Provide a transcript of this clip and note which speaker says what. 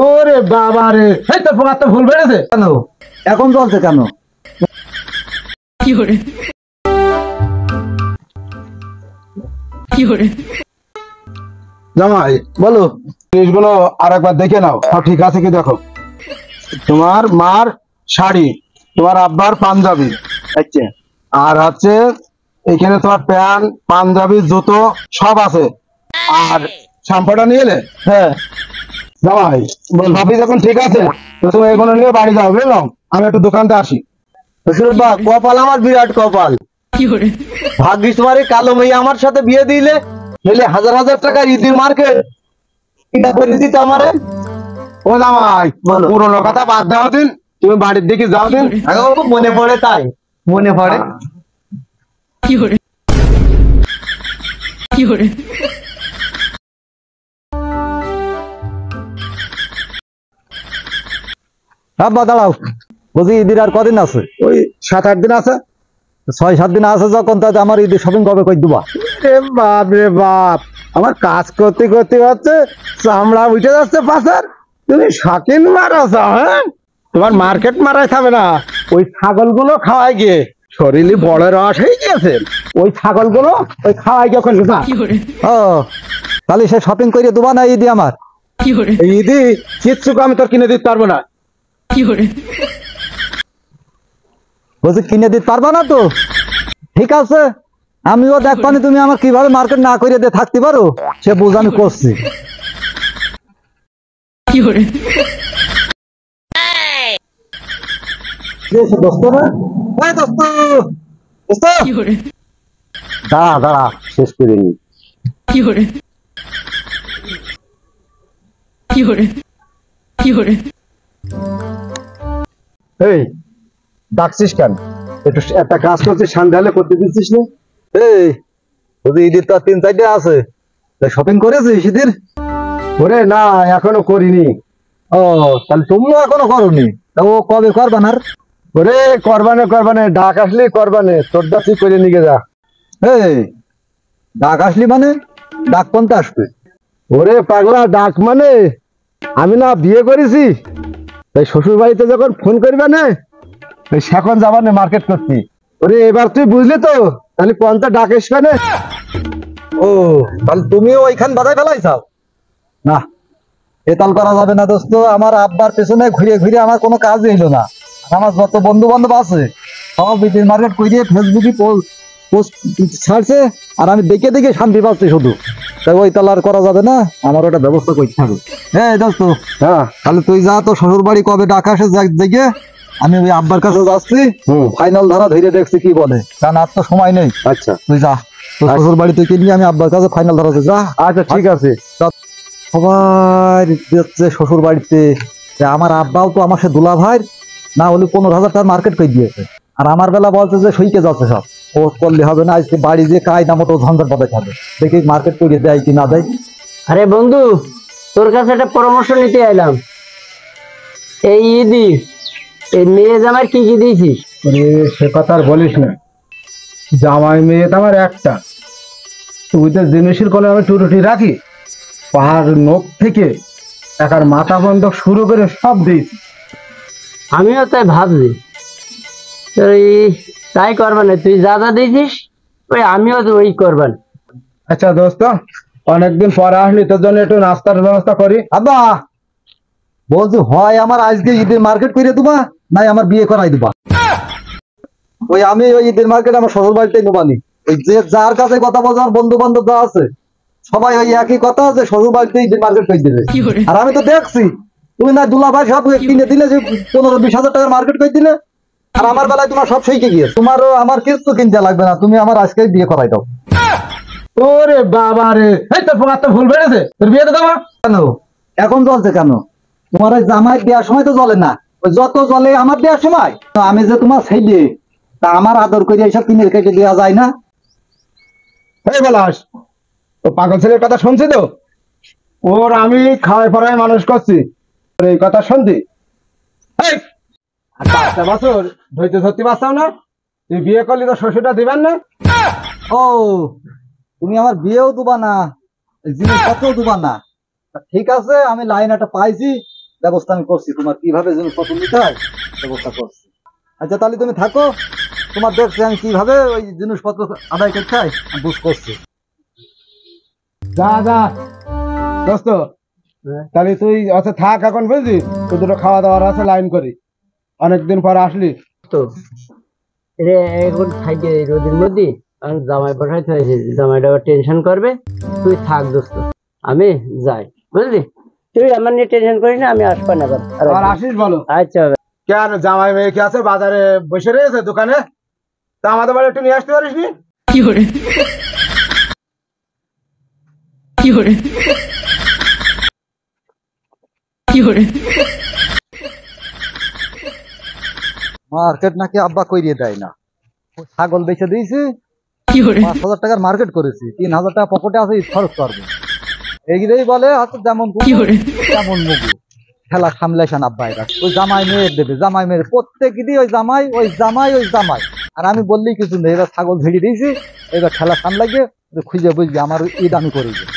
Speaker 1: ওরে বাবা রে, এই তোর পোকার তো ফুল বেড়েছে কেন? এখন চলছে কেন? জামাই বলো, জিনিসগুলো আর একবার দেখে নাও, সব ঠিক আছে কি দেখো। তোমার মার শাড়ি, তোমার আব্বার পাঞ্জাবি, আচ্ছা, আর হচ্ছে এখানে তোমার প্যান্ট, পাঞ্জাবি, জুতো সব আছে। আর শ্যাম্পুটা নিয়ে এলে? হ্যাঁ জামাই, ভাবি যখন ঠিক আছে তো তুমি এগুলো নিয়ে বাড়ি যাও, বুঝলাম? আমি একটু দোকানতে আসি।
Speaker 2: বা কপাল আমার বিরাট কপাল। ভাগ্যিস তোমার এই কালো মেয়ে আমার সাথে বিয়ে দিলে, নইলে হাজার হাজার টাকা ঈদের মার্কেট এটা করে দিত আমারে।
Speaker 1: ও জামাই, পুরোনো কথা বাদ দাও দিন, তুমি বাড়ির দিকে যাও দিন।
Speaker 2: এখন খুব মনে পড়ে, তাই মনে পড়ে।
Speaker 3: আব্বা দাঁড়াও, বুঝি ঈদের আর কদিন আছে?
Speaker 1: ওই 7-8 দিন আছে।
Speaker 3: 6-7 দিন আছে যখন, তাতে আমার ঈদের শপিং কবে করে দিবা?
Speaker 1: বাপ রে বাপ, আমার কাজ করতে করতে হচ্ছে চামড়া উঠে যাচ্ছে পাশার, তুমি শাকিন মারাছ? হ্যাঁ, তোমার মার্কেট মারাই থাকবে না, ওই ছাগলগুলো খাওয়াই গিয়ে শরীরে বড় রস হয়ে গিয়েছে, ওই ছাগলগুলো ওই খাওয়াই গিয়ে করলে না।
Speaker 3: ও তাহলে সে শপিং করে দেবা না ঈদে আমার?
Speaker 1: এই ঈদি কিচ্ছু আমি তোর কিনে দিতে পারবো না।
Speaker 3: বুঝি কিনে দিতে পারবা না তো? ঠিক আছে, আমিও দেখবানি তুমি আমার কিভাবে মার্কেট না করে দিয়ে থাকতে পারো, সে বুঝ আমি করছি।
Speaker 2: দাঁড়া দাঁড়া, শেষ করে নি।
Speaker 1: এই ডাকছিস কেন? একটু একটা কাজ করছিস, সন্ধ্যালে করতে দিচ্ছিস না?
Speaker 3: এই বুঝি ঈদের তো 3-4 দিন আছে, শপিং করেছিস ঈদের?
Speaker 1: ওরে না, এখনো করিনি।
Speaker 3: ও তাহলে তুমিও এখনো করোনি, তা ও কবে করবা না?
Speaker 1: ওরে করবানে ডাক আসলে করবানে, তোর দা তুই করে নিয়ে যা।
Speaker 3: এই ডাক আসলি মানে ডাক কোনটা আসবে?
Speaker 1: ওরে পাগলা, ডাক মানে আমি না বিয়ে করেছি, তাই শ্বশুর বাড়িতে যখন ফোন করবে না, সেখন যাবানে মার্কেট করছি। ওরে এবার তুই বুঝলি তো, তাহলে কোনটা ডাক আসবে না।
Speaker 3: ও তাহলে তুমিও ওইখান বাজাই ফেলাইছাও? না, এ তাল করা যাবে না দোস্ত, আমার আব্বার পেছনে ঘুরে ঘুরে আমার কোনো কাজ হইলো না। আমার যত বন্ধু বান্ধব আছে সব ঈদের মার্কেট করে ফেসবুকে পোস্ট ছাড়ছে, আর আমি দেখে দেখে শান্তি পাচ্ছি শুধু। তাই ওই তাল আর করা যাবে না, আমার ওটা ব্যবস্থা করতে হবে। হ্যাঁ দোস্ত,
Speaker 1: হ্যাঁ
Speaker 3: তাহলে তুই যা, তো শ্বশুর বাড়ি কবে ডাক আসে দেখে আমি ওই আব্বার কাছে যাচ্ছি, ফাইনাল ধারা ধরে দেখছি কি বলে, কারণ আর তো সময় নেই।
Speaker 1: আচ্ছা
Speaker 3: তুই যা, তোর শ্বশুর বাড়ি তুই কিনবি, আমি আব্বার কাছে ফাইনাল ধারা যা।
Speaker 1: আচ্ছা ঠিক আছে।
Speaker 3: সবাই যাচ্ছে শ্বশুর বাড়িতে, আমার আব্বাও তো আমার সাথে দুলা ভাই না হলে 15,000 টাকার মার্কেট করে দিয়েছে, আর আমার বেলা বলছে যে সইকে যাচ্ছে সব, ও করলে হবে না, আজকে বাড়ি যে কায়দা মতো ঝঞ্ঝট পাবে খাবে, দেখি মার্কেট করে দেয় কি না দেয়।
Speaker 4: আরে বন্ধু, তোর কাছে একটা পরামর্শ নিতে আইলাম। এই ঈদি এই মেয়ে জামাই কি কি দিয়েছিস?
Speaker 1: সে কথা আর বলিস না, জামাই মেয়ে তো আমার একটা, তুই তো জিনিসের কোলে আমি টুরুটি রাখি, পাহাড় নখ থেকে একার মাথা বন্ধ শুরু করে সব দিয়েছি।
Speaker 4: আমিও তাই ভাবছি, তুই তাই করবানে, তুই যা যা দিয়েছিস ওই আমিও তো ওই করবান।
Speaker 1: আচ্ছা দোস্ত, অনেকদিন পরে আসলি, তোর জন্য একটু নাস্তার ব্যবস্থা করি।
Speaker 3: আব্বা বলছি, হয় আমার আজকে ঈদের মার্কেট করে দিবা, নাই আমার বিয়ে করাই দিবা। ওই আমি ওই ঈদের মার্কেট আমার শ্বশুর বাড়িতে নেবানি, ওই যে যার কাছে কথা বলছে আমার বন্ধু বান্ধব যা আছে সবাই ওই একই কথা, যে শ্বশুর বাড়িতে ঈদের মার্কেট করে দিবে। আর আমি তো দেখছি তুমি না দুলা ভাই সব কিনে দিলে, যে 15-20 হাজার টাকার মার্কেট করে দিলে, আর আমার বেলায় তোমার সব সইকে গিয়ে, তোমারও আমার কিছু কিনতে লাগবে না, তুমি আমার আজকে বিয়ে করাই দাও।
Speaker 1: ওরে বাবা রে, এই তোর পোকার তো ফুল বেড়েছে, তোর বিয়ে দেবো
Speaker 3: কেন? এখন জ্বলছে কেন? তোমার ওই জামাই দেওয়ার সময় তো জ্বলে না, ওই যত জ্বলে আমার দেওয়ার সময়। তো আমি যে তোমার ছেলে, তা আমার আদর করে এইসব কিনে কেটে দেওয়া যায় না?
Speaker 1: এই বলাস, ও পাগল ছেলের কথা শুনছি তো, ওর আমি খাওয়াই পড়ায় মানুষ করছি, ওর এই কথা শুনতি? এই বাচ্চা বছর ধৈর্য ধরতে পারছাও না, তুই বিয়ে করলি তো শ্বশুরটা দিবেন না?
Speaker 3: ও তুমি আমার বিয়েও দিবা না, জিনিসপত্রও দিবা না? তা ঠিক আছে, আমি লাইন একটা পাইছি, ব্যবস্থা আমি করছি, তোমার কিভাবে জিনিসপত্র নিতে হয় ব্যবস্থা করছি। আচ্ছা তাহলে তুমি থাকো, তোমার দেখছি আমি কিভাবে ওই জিনিসপত্র আদায় করতে হয় আমি বুঝ করছি।
Speaker 1: যা যা দোস্ত, তাহলে তুই আচ্ছা থাক এখন, বুঝলি? তুই দুটো খাওয়া দাওয়ার আছে, লাইন করি, অনেকদিন পর আসলি।
Speaker 4: তো রে এখন থাকি এই রোদের মধ্যে, আমি জামাই পাঠাইতে হয়েছে, জামাইটা আবার টেনশন করবে। তুই থাক দোস্ত, আমি যাই, বুঝলি? তুই আমার নিয়ে টেনশন করিস না, আমি আসবো না আবার।
Speaker 1: আর আসিস বলো।
Speaker 4: আচ্ছা
Speaker 1: কেন, জামাই মেয়ে কি আছে বাজারে বসে রয়েছে দোকানে? তা আমাদের বাড়ি একটু নিয়ে আসতে পারিস নি?
Speaker 3: মার্কেট নাকি আব্বা করিয়ে দেয় না, ও ছাগল বেচে দিয়েছি, 5,000 টাকার মার্কেট করেছি, 3,000 টাকা পকেটে আছে, খরচ করবো। এইগুলোই বলে হয়তো যেমন কুকুর, তেমন মুগু, খেলা সামলাইছেন আব্বা। এরা ওই জামাই মেয়ের দেবে, জামাই মেয়ের প্রত্যেক দিনই ওই জামাই ওই জামাই ওই জামাই। আর আমি বললেই কিছু নেই, এবার ছাগল ঝেড়ে দিয়েছি, এবার খেলা সামলাইয়ে খুঁজে বুঝবি আমার ঈদ আমি করে দিই।